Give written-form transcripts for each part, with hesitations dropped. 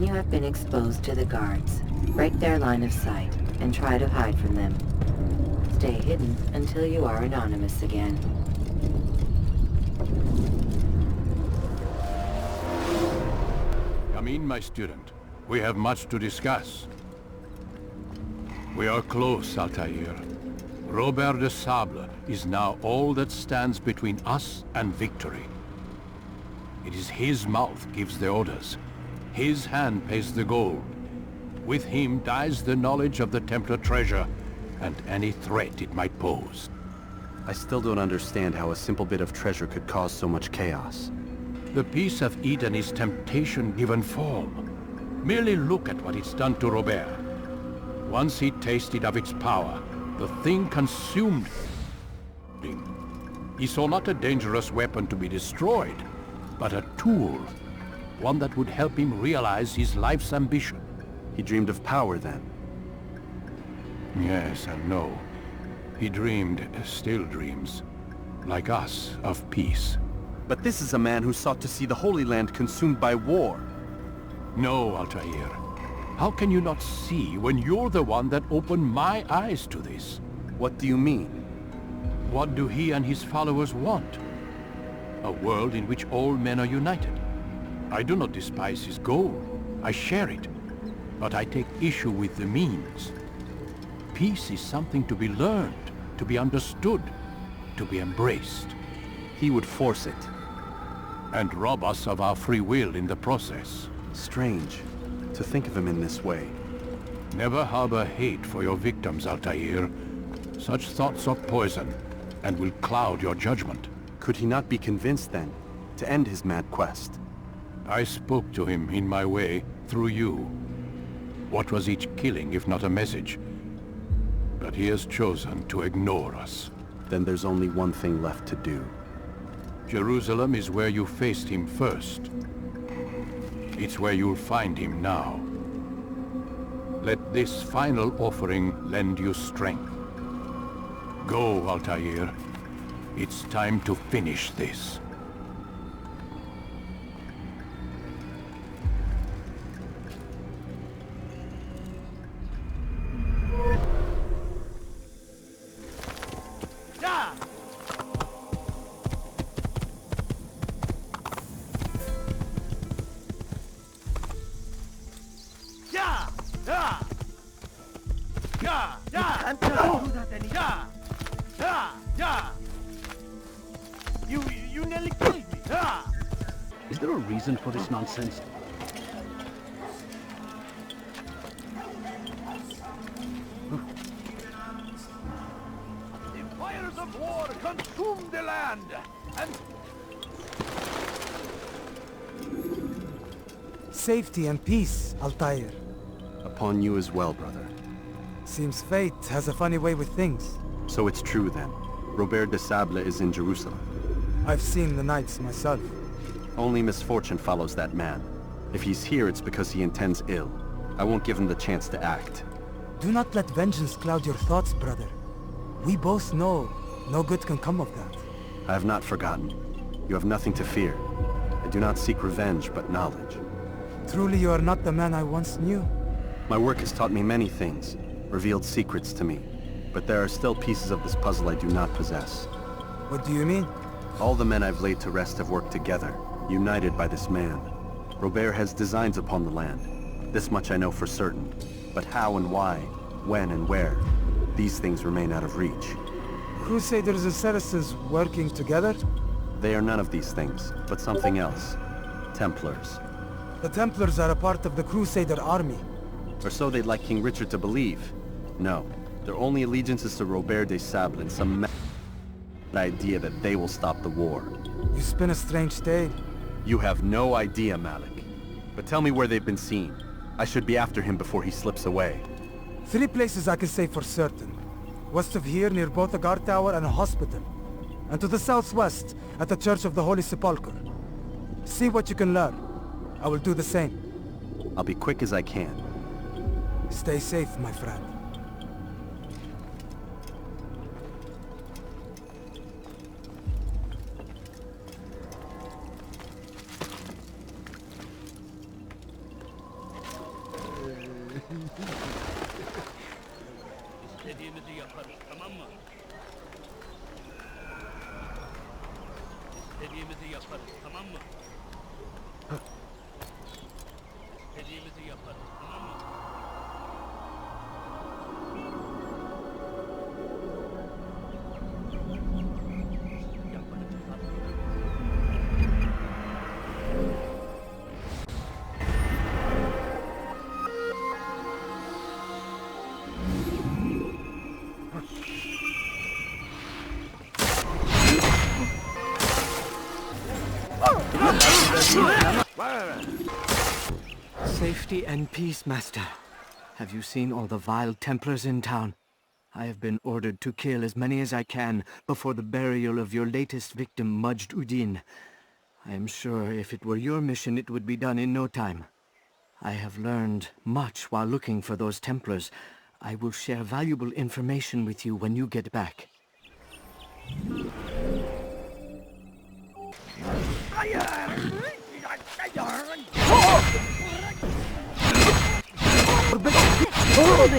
When you have been exposed to the guards, break their line of sight and try to hide from them. Stay hidden until you are anonymous again. Come in, my student. We have much to discuss. We are close, Altair. Robert de Sable is now all that stands between us and victory. It is his mouth gives the orders. His hand pays the gold. With him dies the knowledge of the Templar treasure and any threat it might pose. I still don't understand how a simple bit of treasure could cause so much chaos. The piece of Eden is temptation given form. Merely look at what it's done to Robert. Once he tasted of its power, the thing consumed him. He saw not a dangerous weapon to be destroyed, but a tool. One that would help him realize his life's ambition. He dreamed of power then? Yes and no. He dreamed, still dreams, like us, of peace. But this is a man who sought to see the Holy Land consumed by war. No, Altair. How can you not see when you're the one that opened my eyes to this? What do you mean? What do he and his followers want? A world in which all men are united. I do not despise his goal. I share it. But I take issue with the means. Peace is something to be learned, to be understood, to be embraced. He would force it. And rob us of our free will in the process. Strange, to think of him in this way. Never harbor hate for your victims, Altair. Such thoughts are poison, and will cloud your judgment. Could he not be convinced then, to end his mad quest? I spoke to him in my way, through you. What was each killing if not a message? But he has chosen to ignore us. Then there's only one thing left to do. Jerusalem is where you faced him first. It's where you'll find him now. Let this final offering lend you strength. Go, Altair. It's time to finish this. You nearly killed me! Is there a reason for this nonsense? The fires of war consume the land, and... Safety and peace, Altair. Upon you as well, brother. Seems fate has a funny way with things. So it's true then. Robert de Sable is in Jerusalem. I've seen the Knights myself. Only misfortune follows that man. If he's here, it's because he intends ill. I won't give him the chance to act. Do not let vengeance cloud your thoughts, brother. We both know no good can come of that. I have not forgotten. You have nothing to fear. I do not seek revenge, but knowledge. Truly you are not the man I once knew. My work has taught me many things, revealed secrets to me. But there are still pieces of this puzzle I do not possess. What do you mean? All the men I've laid to rest have worked together, united by this man. Robert has designs upon the land. This much I know for certain. But how and why, when and where, these things remain out of reach. Crusaders and Saracens working together? They are none of these things, but something else. Templars. The Templars are a part of the Crusader army. Or so they'd like King Richard to believe. No, their only allegiance is to Robert de Sable and some idea that they will stop the war. You spin a strange tale. You have no idea, Malik. But tell me where they've been seen. I should be after him before he slips away. 3 places I can say for certain. West of here, near both a guard tower and a hospital. And to the southwest, at the Church of the Holy Sepulchre. See what you can learn. I will do the same. I'll be quick as I can. Stay safe, my friend. İstediğimizi yaparız, tamam mı? İstediğimizi yaparız, tamam mı? İstediğimizi yaparız, tamam mı? Safety and peace, Master. Have you seen all the vile Templars in town? I have been ordered to kill as many as I can before the burial of your latest victim, Majd Udin. I am sure if it were your mission, it would be done in no time. I have learned much while looking for those Templars. I will share valuable information with you when you get back.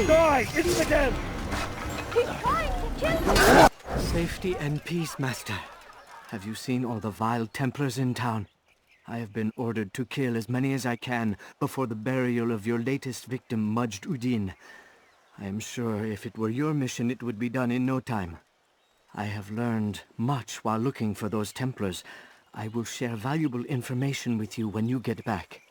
Die! It's again! He's trying to kill me! Safety and peace, Master. Have you seen all the vile Templars in town? I have been ordered to kill as many as I can before the burial of your latest victim, Majd Udin. I am sure if it were your mission, it would be done in no time. I have learned much while looking for those Templars. I will share valuable information with you when you get back.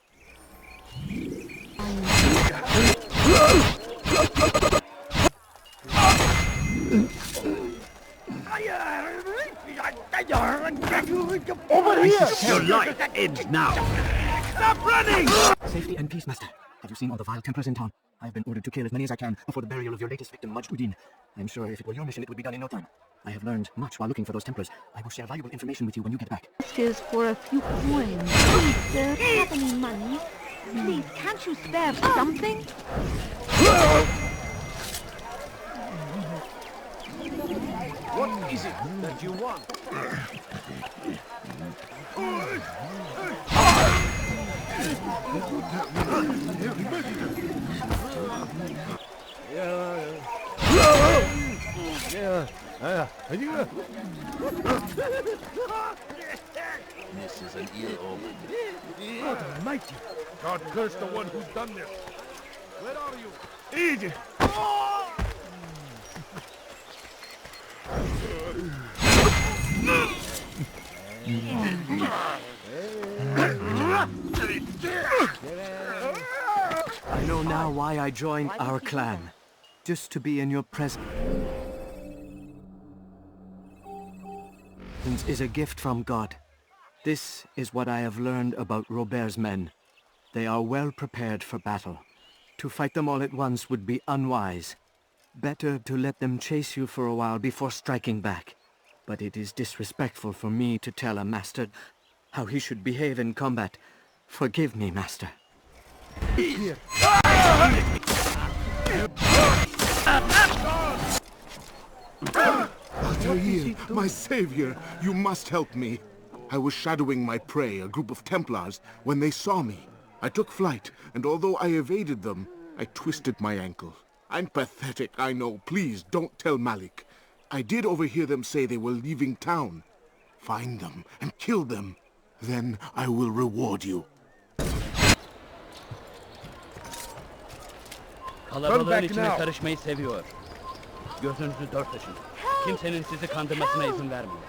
Over here! Your life ends now! Stop running! Safety and peace, Master. Have you seen all the vile Templars in town? I have been ordered to kill as many as I can before the burial of your latest victim, Majd Udin. I am sure if it were your mission, it would be done in no time. I have learned much while looking for those Templars. I will share valuable information with you when you get back. This is for a few coins. Please, sir, have any money? Please, can't you spare something? What is it that you want? This is an ill omen. God almighty! God curse the one who's done this! Where are you? Eat it! I know now why I joined our clan. Just to be in your presence is a gift from God. This is what I have learned about Robert's men. They are well prepared for battle. To fight them all at once would be unwise. Better to let them chase you for a while before striking back. But it is disrespectful for me to tell a master how he should behave in combat. Forgive me, Master. Altair, my savior, you must help me. I was shadowing my prey, a group of Templars, when they saw me. I took flight, and although I evaded them, I twisted my ankle. I'm pathetic, I know. Please, don't tell Malik. I did overhear them say they were leaving town. Find them and kill them. Then I will reward you. Kalabalığın içine karışmayı seviyor. Gözünüzü dört açın. Kimsenin sizi kandırmasına izin vermeyin.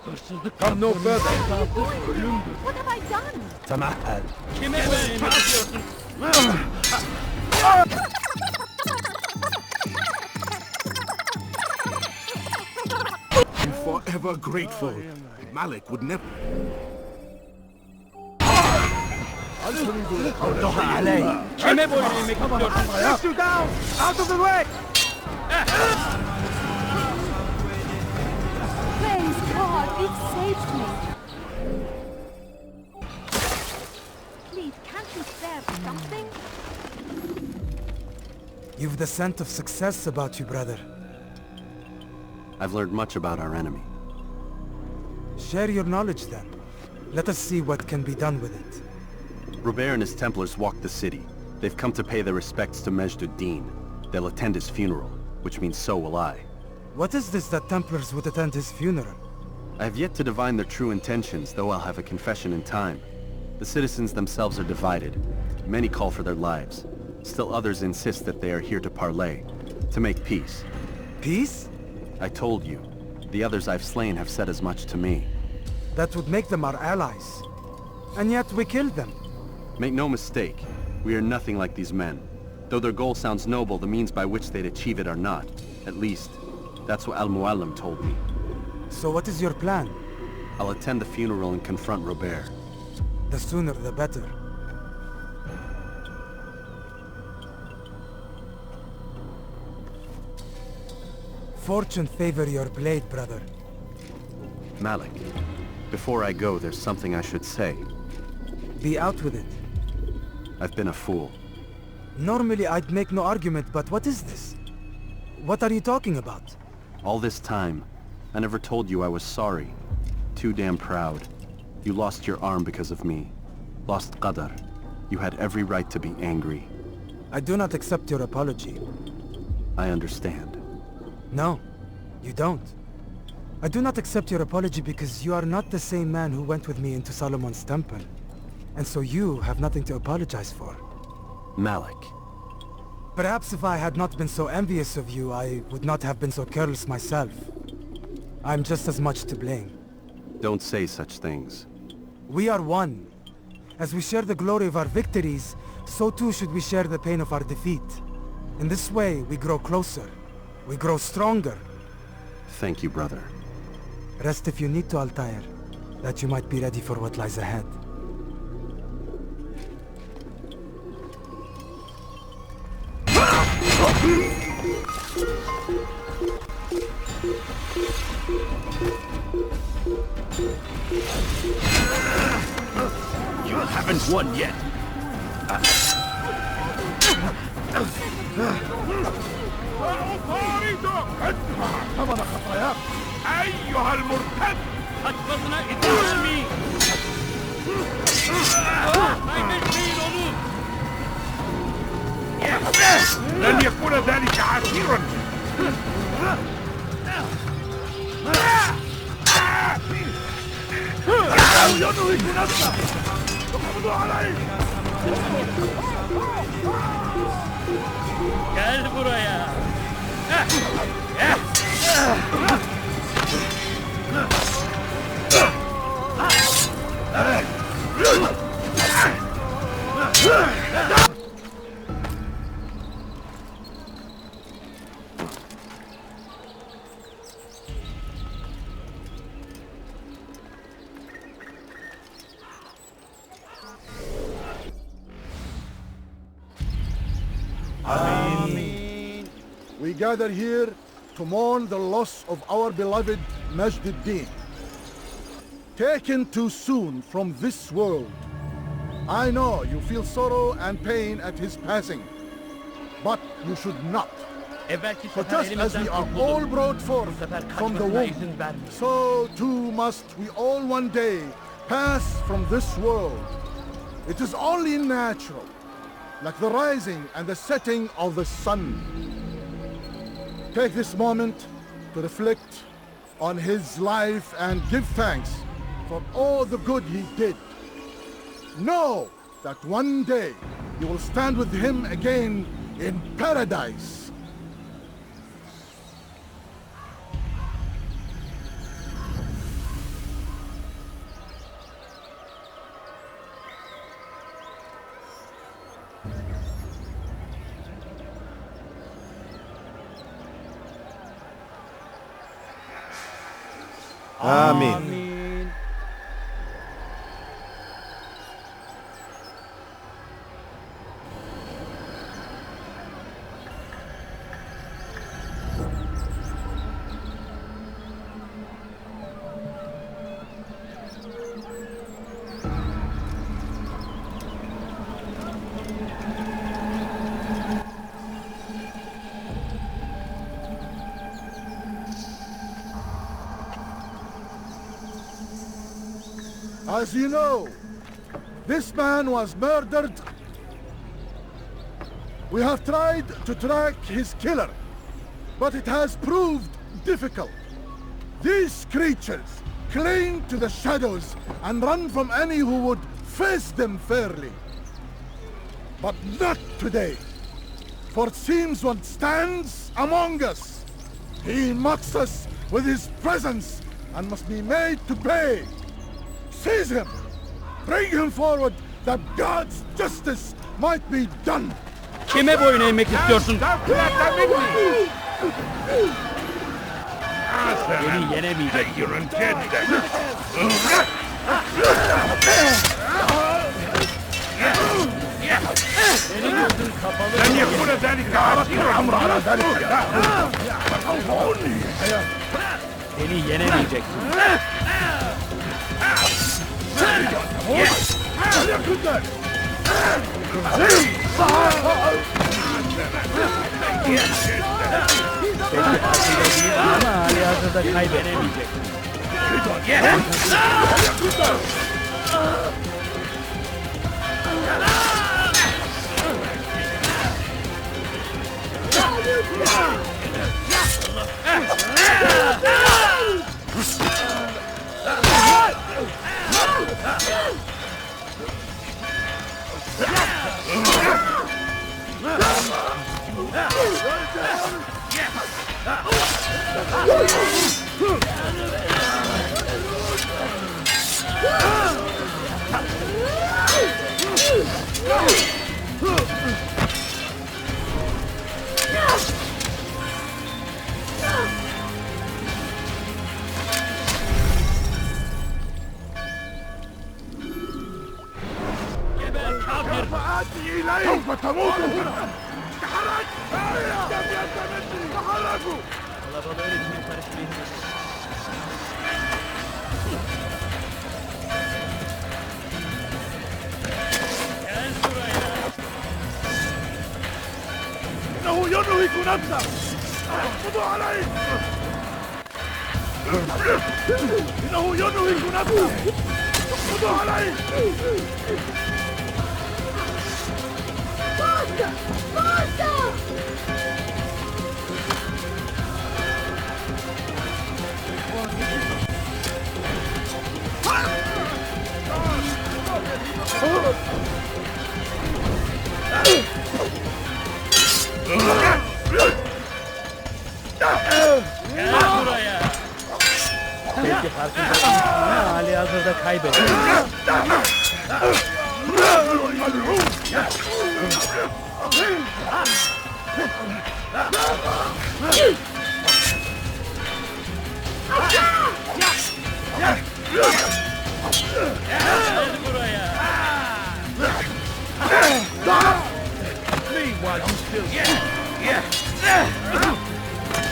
Hırsızlık no further. ölümdür. What have I done? Tamahal. Kime böyle yapıyorsun? I'm forever grateful. Malik would never... Kime boyun eğmek istiyorsun? Press you down! Out of the way! Praise God, it saved me. Please, can't you spare something? You've the scent of success about you, brother. I've learned much about our enemy. Share your knowledge then. Let us see what can be done with it. Robert and his Templars walked the city. They've come to pay their respects to Majd-ud-Din. They'll attend his funeral, which means so will I. What is this that Templars would attend his funeral? I have yet to divine their true intentions, though I'll have a confession in time. The citizens themselves are divided. Many call for their lives. Still others insist that they are here to parley, to make peace. Peace? I told you. The others I've slain have said as much to me. That would make them our allies. And yet we killed them. Make no mistake, we are nothing like these men. Though their goal sounds noble, the means by which they'd achieve it are not. At least, that's what Al-Mualim told me. So what is your plan? I'll attend the funeral and confront Robert. The sooner the better. Fortune favor your blade, brother. Malik, before I go, there's something I should say. Be out with it. I've been a fool. Normally I'd make no argument, but what is this? What are you talking about? All this time, I never told you I was sorry. Too damn proud. You lost your arm because of me. Lost Qadar. You had every right to be angry. I do not accept your apology. I understand. No, you don't. I do not accept your apology because you are not the same man who went with me into Solomon's temple. And so you have nothing to apologize for. Malik. Perhaps if I had not been so envious of you, I would not have been so careless myself. I'm just as much to blame. Don't say such things. We are one. As we share the glory of our victories, so too should we share the pain of our defeat. In this way, we grow closer. We grow stronger. Thank you, brother. Rest if you need to, Altair, that you might be ready for what lies ahead. You haven't won yet. ثمن خطاياك أيها المرتد Kaçmasına izin vermeyin. Kaybetmeyin onu. لن يكون ذلك عسيرا. ينهك نفسه يقبض عليه. Gel buraya. We gather here to mourn the loss of our beloved Majd-ud-Din. Taken too soon from this world. I know you feel sorrow and pain at his passing, but you should not. For just as we are all brought forth from the womb, so too must we all one day pass from this world. It is only natural, like the rising and the setting of the sun. Take this moment to reflect on his life and give thanks for all the good he did. Know that one day you will stand with him again in paradise. Amen. As you know, This man was murdered. We have tried to track his killer, but it has proved difficult. These creatures cling to the shadows and run from any who would face them fairly. But not today, for it seems one stands among us. He mocks us with his presence and must be made to pay. Seize him! Bring him forward that God's justice might be done! Kime boyun eğmek istiyorsun? Beni yenemeyecek. Beni yenemeyeceksin. Belki partide değil ama hali hazırda kaybedenemeyeceksin. سوف تموت هنا! تحرك! تحركوا! إنه ينهك نفسه! اقبضوا عليه! إنه ينهك نفسه! اقبضوا عليه! Basta! Basta! Gel buraya! Belki farkında ama hali hazırda kaybettim.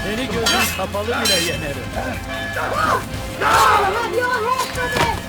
Seni gözün kapalı bile yenerim. Have your head from it!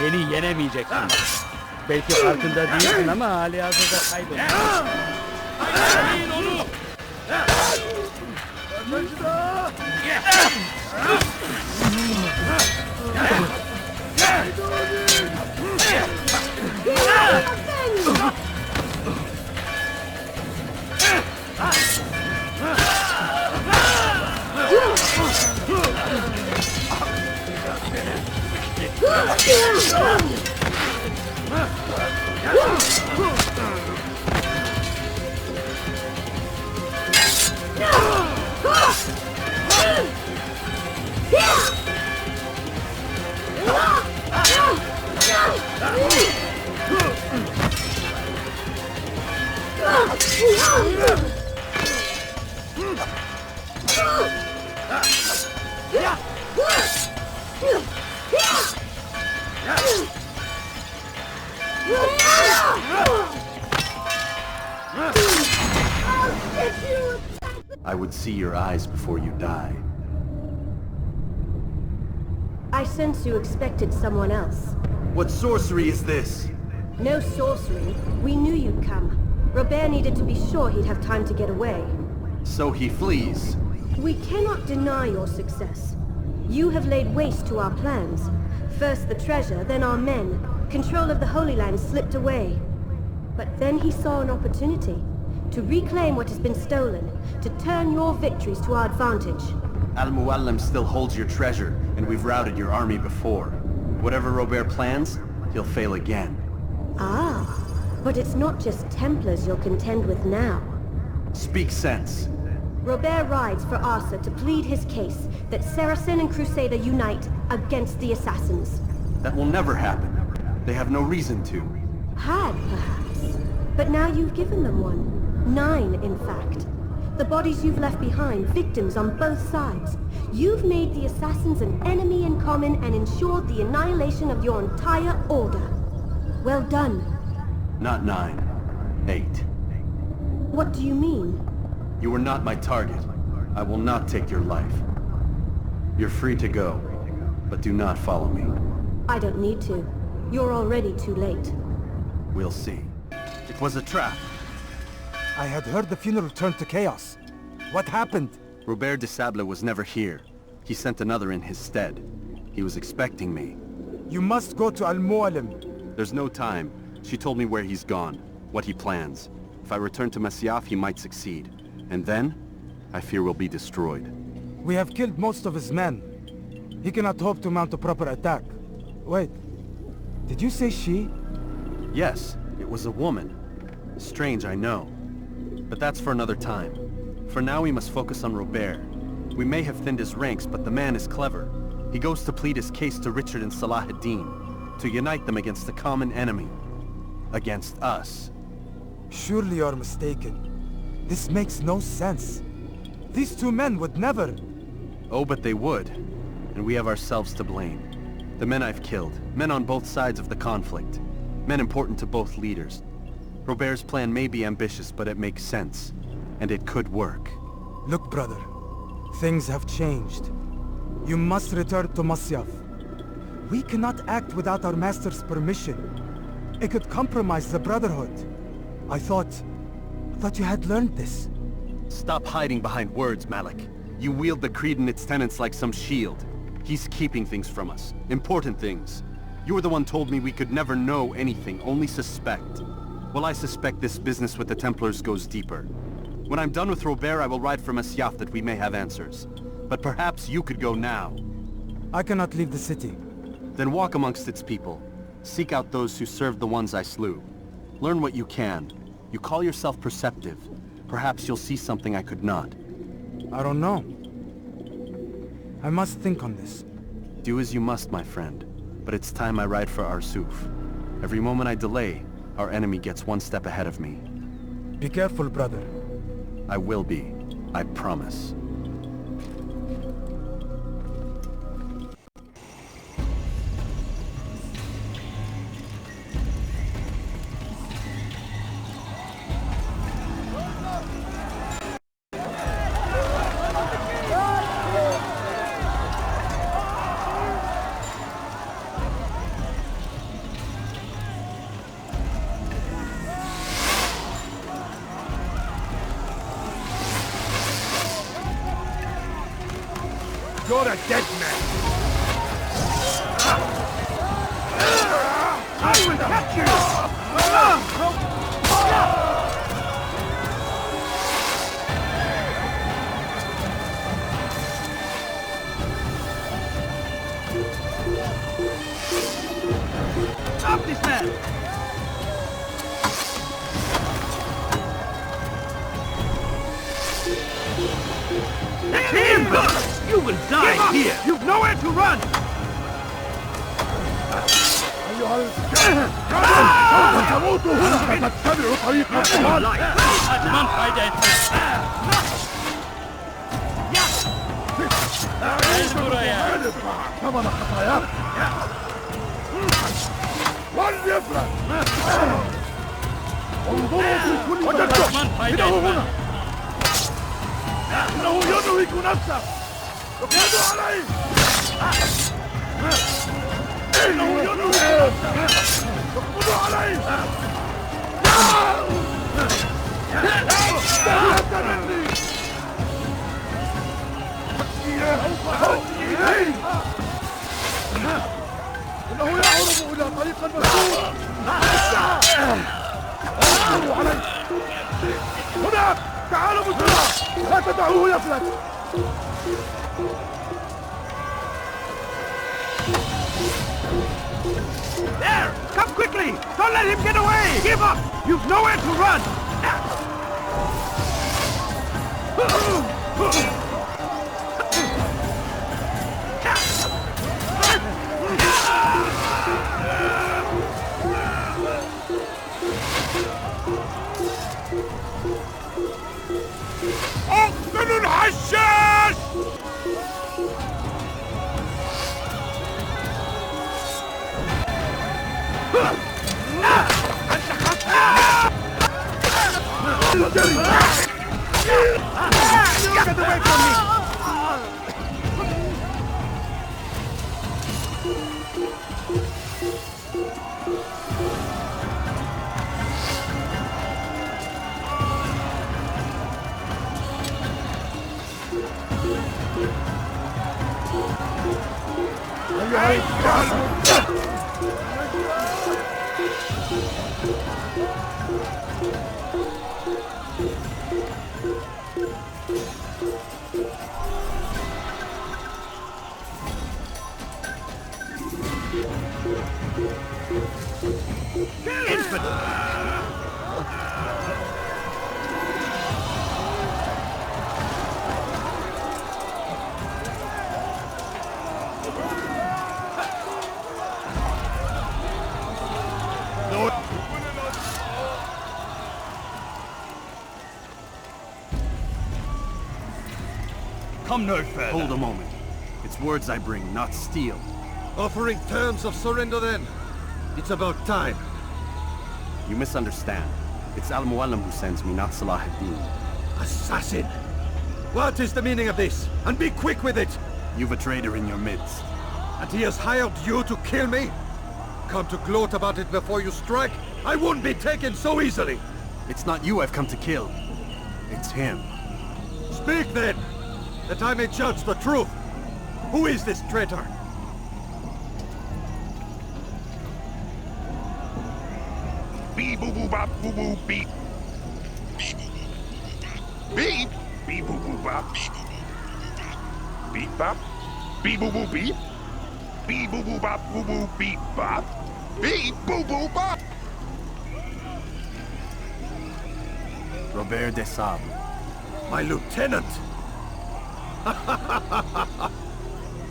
Beni yenemeyeceksin. Belki farkında değilsin ama hali hazırda kaybettin. Yiyin onu! I would see your eyes before you die. I sense you expected someone else. What sorcery is this? No sorcery. We knew you'd come. Robert needed to be sure he'd have time to get away. So he flees. We cannot deny your success. You have laid waste to our plans. First the treasure, then our men. Control of the Holy Land slipped away. But then he saw an opportunity to reclaim what has been stolen, to turn your victories to our advantage. Al-Muallim still holds your treasure, and we've routed your army before. Whatever Robert plans, he'll fail again. Ah, but it's not just Templars you'll contend with now. Speak sense. Robert rides for Arsa to plead his case that Saracen and Crusader unite against the Assassins. That will never happen. They have no reason to. Had, perhaps. But now you've given them one. 9, in fact. The bodies you've left behind, victims on both sides. You've made the Assassins an enemy in common and ensured the annihilation of your entire order. Well done. Not 9. 8. What do you mean? You were not my target. I will not take your life. You're free to go, but do not follow me. I don't need to. You're already too late. We'll see. It was a trap. I had heard the funeral turned to chaos. What happened? Robert de Sable was never here. He sent another in his stead. He was expecting me. You must go to Al-Muallim. There's no time. She told me where he's gone, what he plans. If I return to Masyaf, he might succeed. And then, I fear we'll be destroyed. We have killed most of his men. He cannot hope to mount a proper attack. Wait, did you say she? Yes, it was a woman. Strange, I know. But that's for another time. For now we must focus on Robert. We may have thinned his ranks, but the man is clever. He goes to plead his case to Richard and Salah ad-Din, to unite them against the common enemy. Against us. Surely you're mistaken. This makes no sense. These two men would never... Oh, but they would. And we have ourselves to blame. The men I've killed, men on both sides of the conflict. Men important to both leaders. Robert's plan may be ambitious, but it makes sense. And it could work. Look, brother. Things have changed. You must return to Masyaf. We cannot act without our master's permission. It could compromise the Brotherhood. I thought you had learned this. Stop hiding behind words, Malik. You wield the creed and its tenets like some shield. He's keeping things from us. Important things. You were the one told me we could never know anything, only suspect. Well, I suspect this business with the Templars goes deeper. When I'm done with Robert, I will ride for Masyaf that we may have answers. But perhaps you could go now. I cannot leave the city. Then walk amongst its people. Seek out those who served the ones I slew. Learn what you can. You call yourself perceptive. Perhaps you'll see something I could not. I don't know. I must think on this. Do as you must, my friend. But it's time I ride for Arsuf. Every moment I delay, our enemy gets one step ahead of me. Be careful, brother. I will be. I promise. You're a dead man! I will catch you! Stop this man! That's him! You will die here! You've nowhere to run! تموت هنا فتتبع طريق الضلال. ثمن خطاياك وليفرق. انظروا في كل مكان. إنه هنا. إنه يدرك نفسه. اقبضوا عليه. إنه يدرك نفسه. اقبضوا عليه. إنه يهرب إلى طريق المسدود. اقبضوا عليه. هناك. تعالوا بسرعة. لا تدعوه يفلت. There! Come quickly! Don't let him get away! Give up! You've nowhere to run! أفضل الحشاش! Get away from me! Come no further. Hold a moment. It's words I bring, not steel. Offering terms of surrender then. It's about time. You misunderstand. It's Al-Mualim who sends me, not Salah ad-Din. Assassin! What is the meaning of this? And be quick with it! You've a traitor in your midst. And he has hired you to kill me? Come to gloat about it before you strike? I won't be taken so easily! It's not you I've come to kill. It's him. Speak then! That I may judge the truth! Who is this traitor? Beep boo boo bop boo boo beep. Beep beep boo boo bop. Beep bop. Beep boo boo beep. Beep boo boo bop boo boo beep bop. Beep boo boo bop. Robert de Sable. My lieutenant!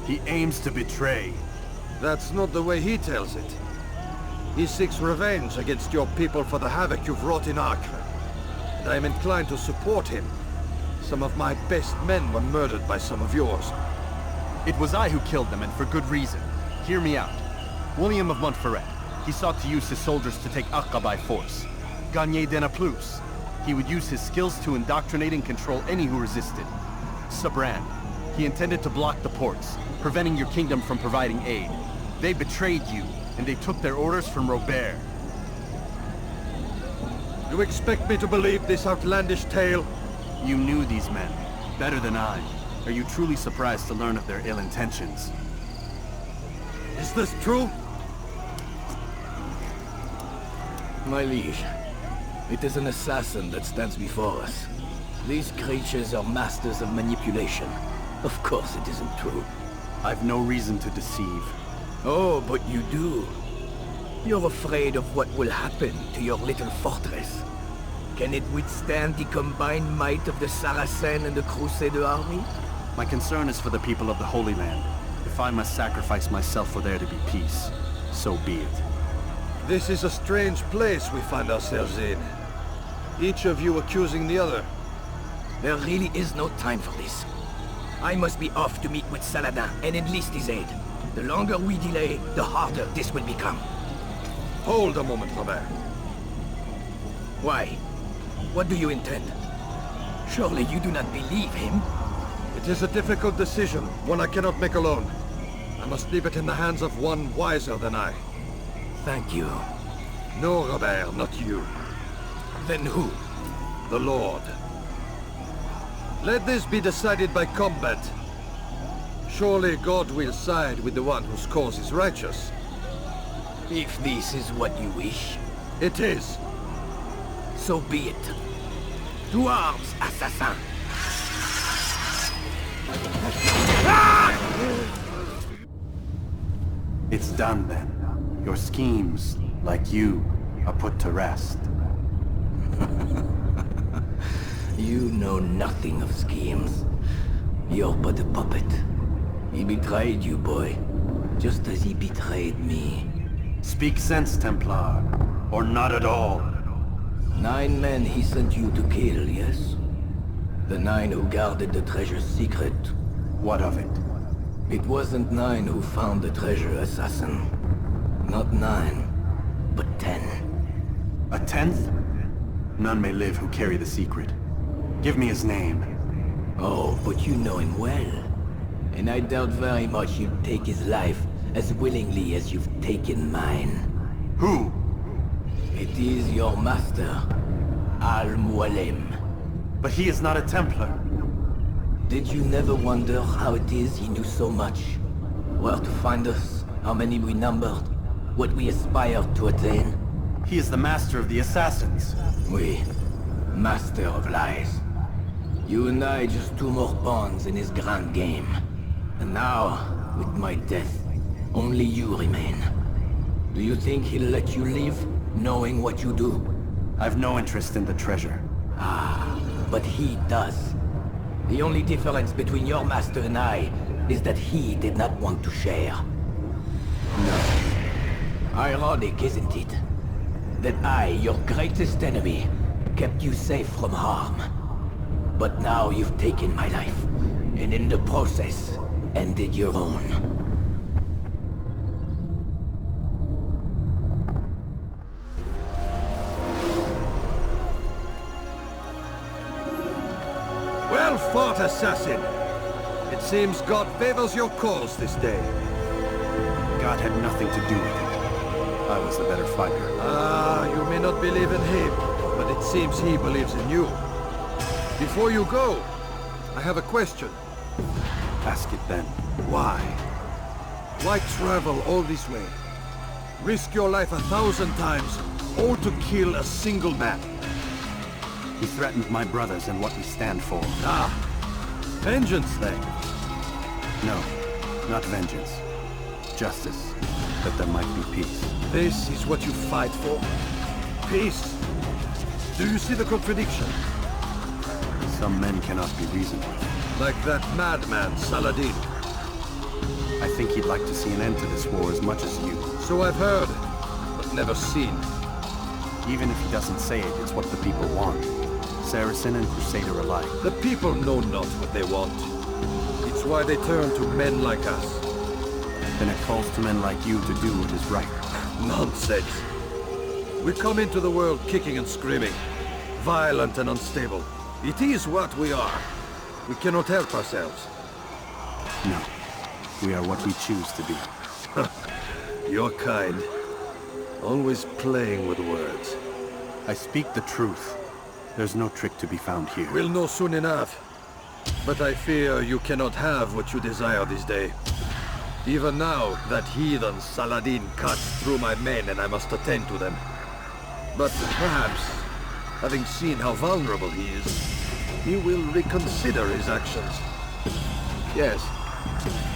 He aims to betray. That's not the way he tells it. He seeks revenge against your people for the havoc you've wrought in Acre. And I am inclined to support him. Some of my best men were murdered by some of yours. It was I who killed them, and for good reason. Hear me out. William of Montferrat. He sought to use his soldiers to take Acre by force. Gagne de Naplouse. He would use his skills to indoctrinate and control any who resisted. Sabran. He intended to block the ports, preventing your kingdom from providing aid. They betrayed you, and they took their orders from Robert. You expect me to believe this outlandish tale? You knew these men, better than I. Are you truly surprised to learn of their ill intentions? Is this true? My liege, it is an assassin that stands before us. These creatures are masters of manipulation. Of course it isn't true. I've no reason to deceive. Oh, but you do. You're afraid of what will happen to your little fortress. Can it withstand the combined might of the Saracen and the Crusader army? My concern is for the people of the Holy Land. If I must sacrifice myself for there to be peace, so be it. This is a strange place we find ourselves in. Each of you accusing the other. There really is no time for this. I must be off to meet with Saladin and enlist his aid. The longer we delay, the harder this will become. Hold a moment, Robert. Why? What do you intend? Surely you do not believe him? It is a difficult decision, one I cannot make alone. I must leave it in the hands of one wiser than I. Thank you. No, Robert, not you. Then who? The Lord. Let this be decided by combat. Surely God will side with the one whose cause is righteous. If this is what you wish. It is. So be it. To arms, assassin! It's done then. Your schemes, like you, are put to rest. You know nothing of schemes. You're but a puppet. He betrayed you, boy. Just as he betrayed me. Speak sense, Templar. Or not at all. 9 men he sent you to kill, yes? The 9 who guarded the treasure's secret. What of it? It wasn't 9 who found the treasure, assassin. Not 9, but 10. A 10th? None may live who carry the secret. Give me his name. Oh, but you know him well. And I doubt very much you'd take his life as willingly as you've taken mine. Who? It is your master, Al-Mualim. But he is not a Templar. Did you never wonder how it is he knew so much? Where to find us, how many we numbered, what we aspired to attain? He is the master of the assassins. Oui, master of lies. You and I just 2 more pawns in his grand game. And now, with my death, only you remain. Do you think he'll let you live, knowing what you do? I've no interest in the treasure. Ah, but he does. The only difference between your master and I is that he did not want to share. No. Ironic, isn't it? That I, your greatest enemy, kept you safe from harm. But now you've taken my life, and in the process, ended your own. Well fought, assassin! It seems God favors your cause this day. God had nothing to do with it. I was the better fighter. Ah, you may not believe in him, but it seems he believes in you. Before you go, I have a question. Ask it then. Why? Why travel all this way? Risk your life 1,000 times, all to kill a single man? He threatened my brothers and what we stand for. Ah, vengeance then? No, not vengeance. Justice, that there might be peace. This is what you fight for? Peace? Do you see the contradiction? Some men cannot be reasoned with. Like that madman, Saladin. I think he'd like to see an end to this war as much as you. So I've heard, but never seen. Even if he doesn't say it, it's what the people want. Saracen and Crusader alike. The people know not what they want. It's why they turn to men like us. Then it falls to men like you to do what is right. Nonsense. We come into the world kicking and screaming, violent and unstable. It is what we are. We cannot help ourselves. No. We are what we choose to be. Your kind. Always playing with words. I speak the truth. There's no trick to be found here. We'll know soon enough. But I fear you cannot have what you desire this day. Even now, that heathen Saladin cuts through my men and I must attend to them. But perhaps, having seen how vulnerable he is, he will reconsider his actions. Yes,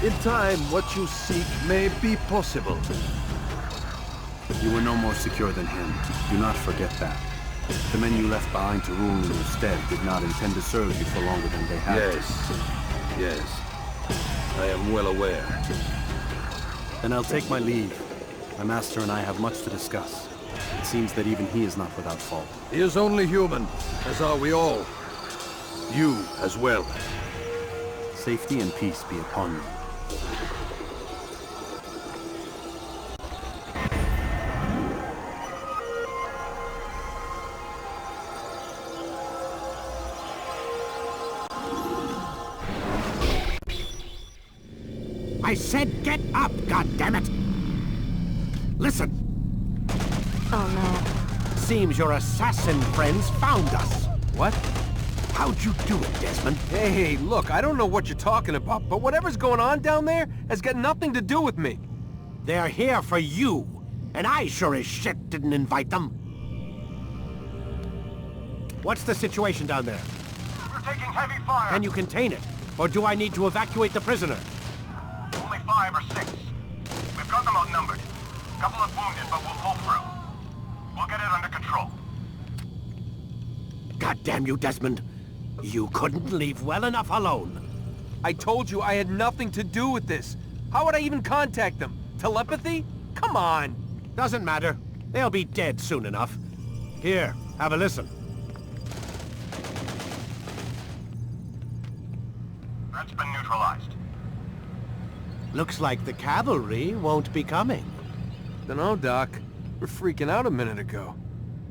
in time, what you seek may be possible. You were no more secure than him. Do not forget that. The men you left behind to rule in your stead did not intend to serve you for longer than they had to. Yes. I am well aware. Then I'll take my leave. My master and I have much to discuss. It seems that even he is not without fault. He is only human, as are we all. You as well. Safety and peace be upon you. I said get up, goddammit! Listen! Oh no. Seems your assassin friends found us. What? How'd you do it, Desmond? Hey, look, I don't know what you're talking about, but whatever's going on down there has got nothing to do with me. They're here for you, and I sure as shit didn't invite them. What's the situation down there? We're taking heavy fire. Can you contain it? Or do I need to evacuate the prisoner? Only 5 or 6. We've got them outnumbered. Couple of wounded, but we'll pull through. We'll get it under control. God damn you, Desmond. You couldn't leave well enough alone. I told you I had nothing to do with this. How would I even contact them? Telepathy? Come on. Doesn't matter. They'll be dead soon enough. Here, have a listen. That's been neutralized. Looks like the cavalry won't be coming. Dunno, Doc. We're freaking out a minute ago.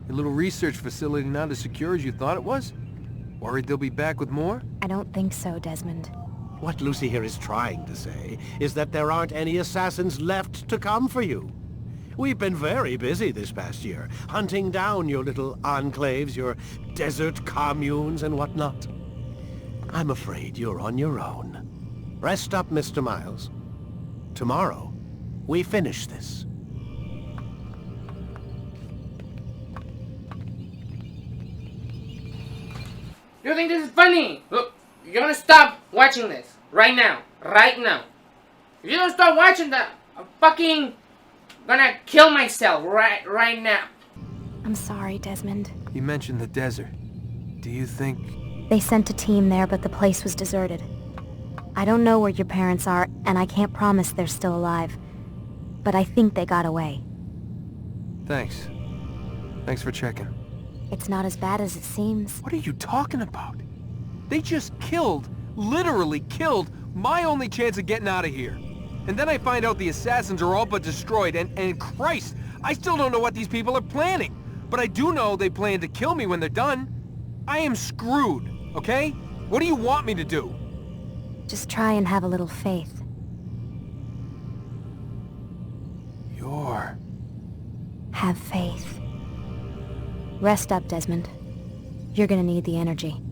Your little research facility not as secure as you thought it was? Worried they'll be back with more? I don't think so, Desmond. What Lucy here is trying to say is that there aren't any assassins left to come for you. We've been very busy this past year, hunting down your little enclaves, your desert communes and whatnot. I'm afraid you're on your own. Rest up, Mr. Miles. Tomorrow, we finish this. You think this is funny? Look, you're gonna stop watching this right now. Right now. If you don't stop watching that, I'm fucking gonna kill myself right now. I'm sorry, Desmond. You mentioned the desert. Do you think... They sent a team there, but the place was deserted. I don't know where your parents are, and I can't promise they're still alive. But I think they got away. Thanks. Thanks for checking. It's not as bad as it seems. What are you talking about? They just killed, literally killed, my only chance of getting out of here. And then I find out the assassins are all but destroyed, and Christ, I still don't know what these people are planning. But I do know they plan to kill me when they're done. I am screwed, okay? What do you want me to do? Just try and have a little faith. Have faith. Rest up, Desmond. You're gonna need the energy.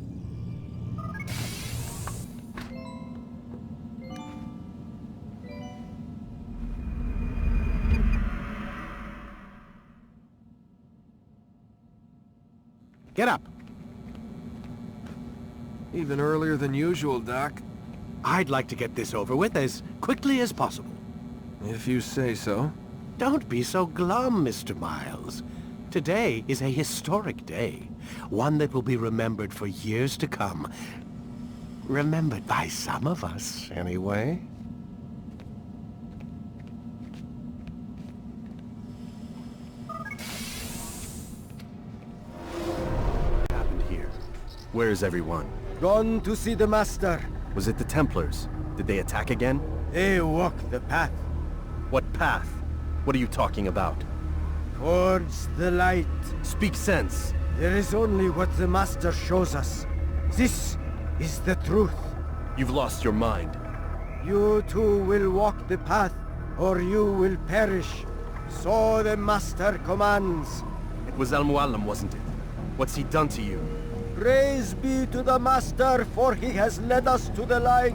Get up. Even earlier than usual, Doc. I'd like to get this over with as quickly as possible. If you say so. Don't be so glum, Mr. Miles. Today is a historic day. One that will be remembered for years to come. Remembered by some of us, anyway. What happened here? Where is everyone? Gone to see the Master. Was it the Templars? Did they attack again? They walk the path. What path? What are you talking about? Towards the light. Speak sense. There is only what the Master shows us. This is the truth. You've lost your mind. You too will walk the path, or you will perish. So the Master commands. It was Al-Mualim, wasn't it? What's he done to you? Praise be to the Master, for he has led us to the light.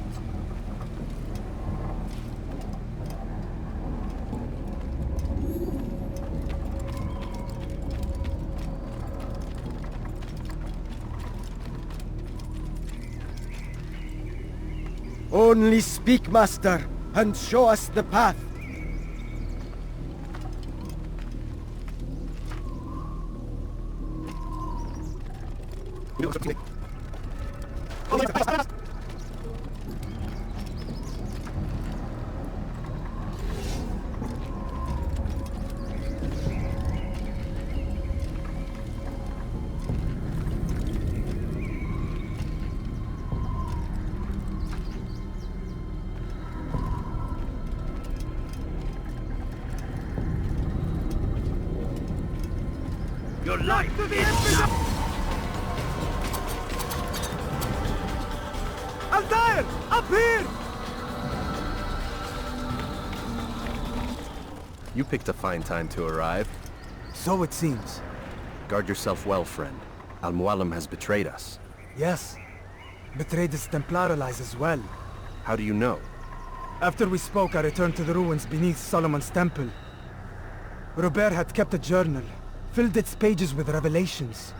Only speak, Master, and show us the path. Your life is up! Altair! Up here! You picked a fine time to arrive. So it seems. Guard yourself well, friend. Al-Mualim has betrayed us. Yes. Betrayed his Templar allies as well. How do you know? After we spoke, I returned to the ruins beneath Solomon's temple. Robert had kept a journal, filled its pages with revelations.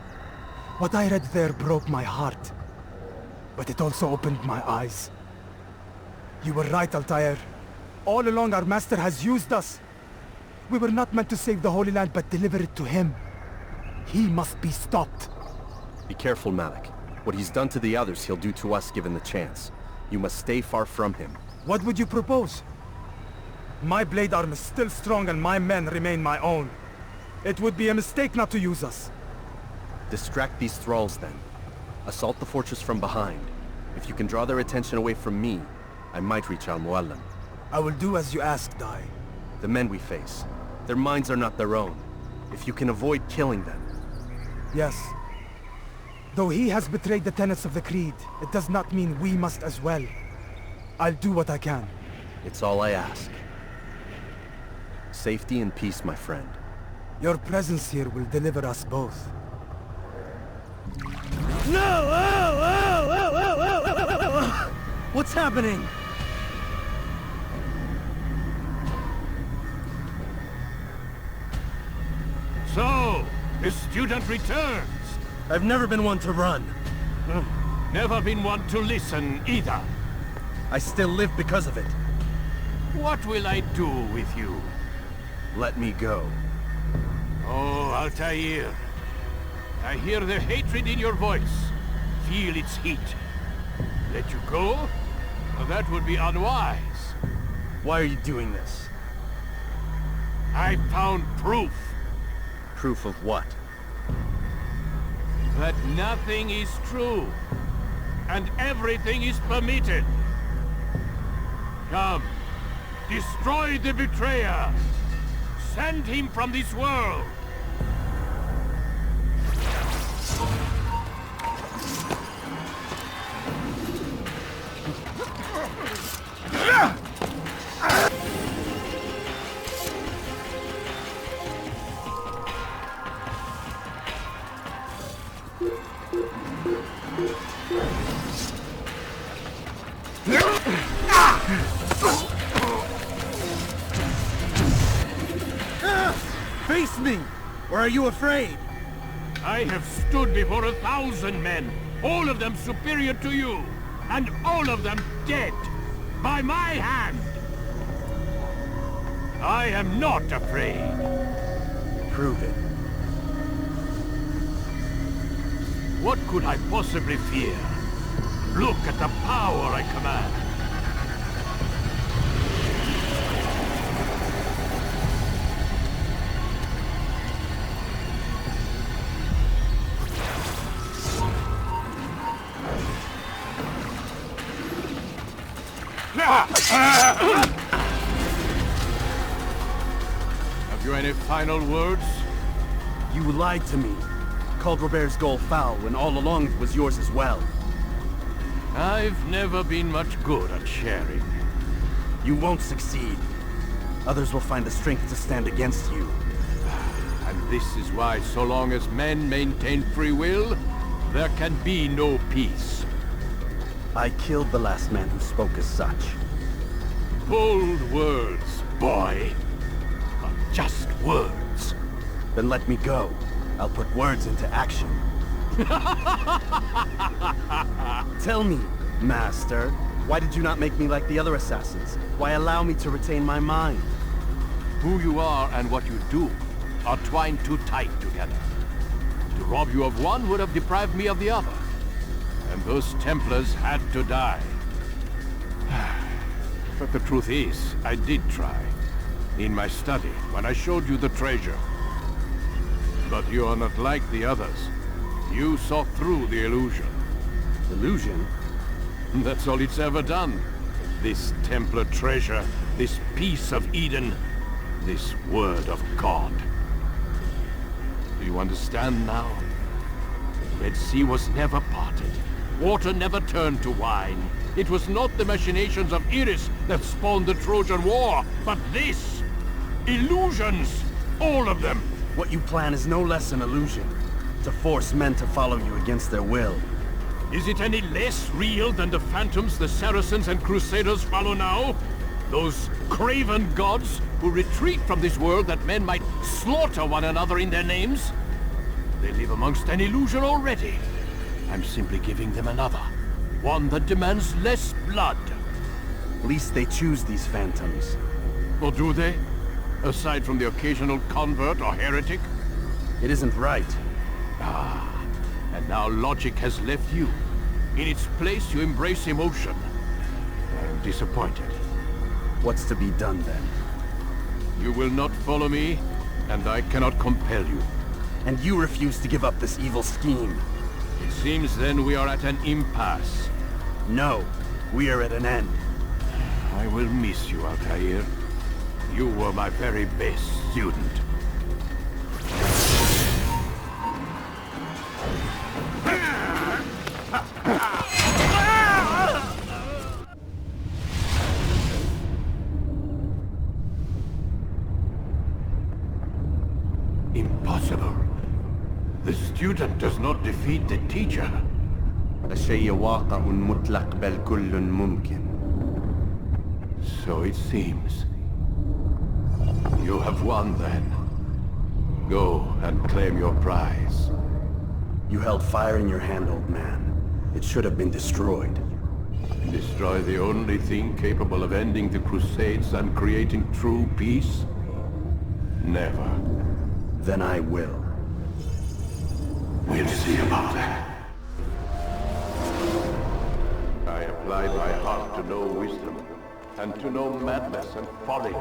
What I read there broke my heart. But it also opened my eyes. You were right, Altair. All along our master has used us. We were not meant to save the Holy Land, but deliver it to him. He must be stopped. Be careful, Malik. What he's done to the others, he'll do to us given the chance. You must stay far from him. What would you propose? My blade arm is still strong and my men remain my own. It would be a mistake not to use us. Distract these thralls then. Assault the fortress from behind. If you can draw their attention away from me, I might reach Al-Mualim. I will do as you ask, Dai. The men we face, their minds are not their own. If you can avoid killing them. Yes. Though he has betrayed the tenets of the Creed, it does not mean we must as well. I'll do what I can. It's all I ask. Safety and peace, my friend. Your presence here will deliver us both. No! What's happening? So, the student returns. I've never been one to run. Never been one to listen either. I still live because of it. What will I do with you? Let me go. Oh, Altair. I hear the hatred in your voice. Feel its heat. Let you go? Well, that would be unwise. Why are you doing this? I found proof. Proof of what? That nothing is true. And everything is permitted. Come. Destroy the betrayer. Send him from this world. Face me! Or are you afraid? I have stood before 1,000 men, all of them superior to you, and all of them dead, by my hand. I am not afraid. Prove it. What could I possibly fear? Look at the power I command. Have you any final words? You lied to me. Called Robert's goal foul when all along it was yours as well. I've never been much good at sharing. You won't succeed. Others will find the strength to stand against you. And this is why, so long as men maintain free will, there can be no peace. I killed the last man who spoke as such. Bold words, boy. But just words. Then let me go. I'll put words into action. Tell me, Master, Why did you not make me like the other assassins? Why allow me to retain my mind? Who you are and what you do are twined too tight together. To rob you of one would have deprived me of the other. And those Templars had to die. But the truth is, I did try. In my study, when I showed you the treasure. But you are not like the others. You saw through the illusion. Illusion? That's all it's ever done. This Templar treasure, this piece of Eden, this word of God. Do you understand now? The Red Sea was never parted. Water never turned to wine. It was not the machinations of Iris that spawned the Trojan War, but this! Illusions! All of them! What you plan is no less an illusion. To force men to follow you against their will. Is it any less real than the phantoms the Saracens and Crusaders follow now? Those craven gods who retreat from this world that men might slaughter one another in their names? They live amongst an illusion already. I'm simply giving them another. One that demands less blood. At least they choose these phantoms. Or do they? Aside from the occasional convert or heretic? It isn't right. Ah, and now logic has left you. In its place, you embrace emotion. I'm disappointed. What's to be done then? You will not follow me, and I cannot compel you. And you refuse to give up this evil scheme. It seems then we are at an impasse. No, we are at an end. I will miss you, Altair. You were my very best student. Impossible. The student does not defeat the teacher. الشيء واقع مطلق بل كل ممكن. So it seems. You have won then. Go and claim your prize. You held fire in your hand, old man. It should have been destroyed. Destroy the only thing capable of ending the Crusades and creating true peace? Never. Then I will. We'll see about that. I applied my heart to know wisdom, and to know madness and folly.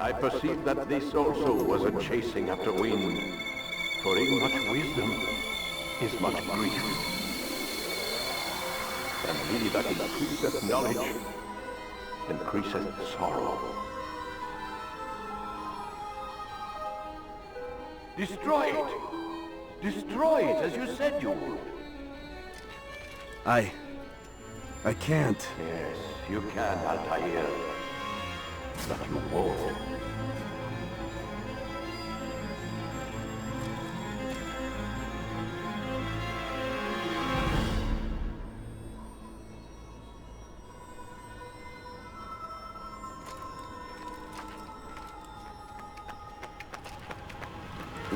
I perceived that this also was a chasing after wind. For in much wisdom is much grief. And he that increaseth knowledge increaseth sorrow. Destroy it! Destroy it as you said you would. I can't. Yes, you can, Altair. But you won't.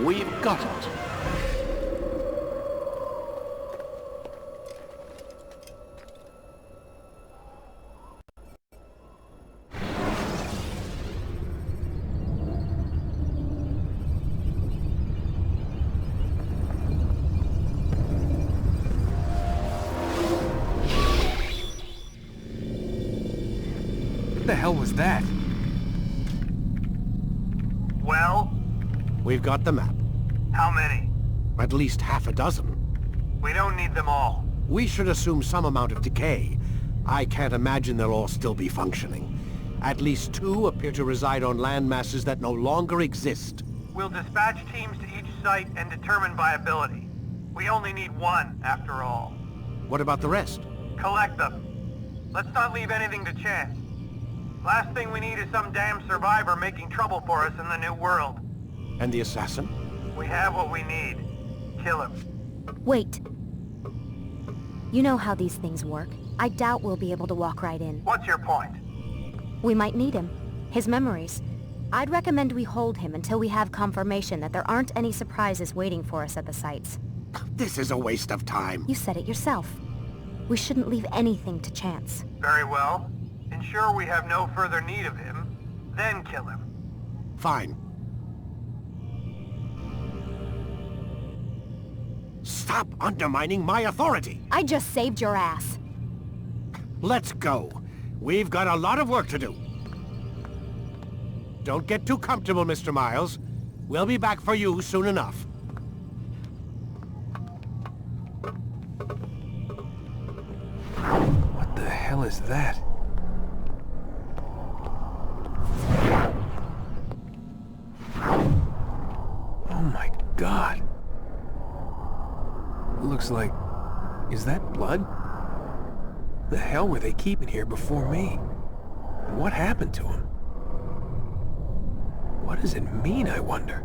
We've got it. What the hell was that? Well? We've got the map. How many? At least half a dozen. We don't need them all. We should assume some amount of decay. I can't imagine they'll all still be functioning. At least 2 appear to reside on land masses that no longer exist. We'll dispatch teams to each site and determine viability. We only need 1, after all. What about the rest? Collect them. Let's not leave anything to chance. Last thing we need is some damn survivor making trouble for us in the new world. And the assassin? We have what we need. Kill him. Wait. You know how these things work. I doubt we'll be able to walk right in. What's your point? We might need him. His memories. I'd recommend we hold him until we have confirmation that there aren't any surprises waiting for us at the sites. This is a waste of time. You said it yourself. We shouldn't leave anything to chance. Very well. Ensure we have no further need of him, then kill him. Fine. Stop undermining my authority! I just saved your ass. Let's go. We've got a lot of work to do. Don't get too comfortable, Mr. Miles. We'll be back for you soon enough. What the hell is that? Oh my god. Looks like... Is that blood? The hell were they keeping here before me? And what happened to him? What does it mean, I wonder?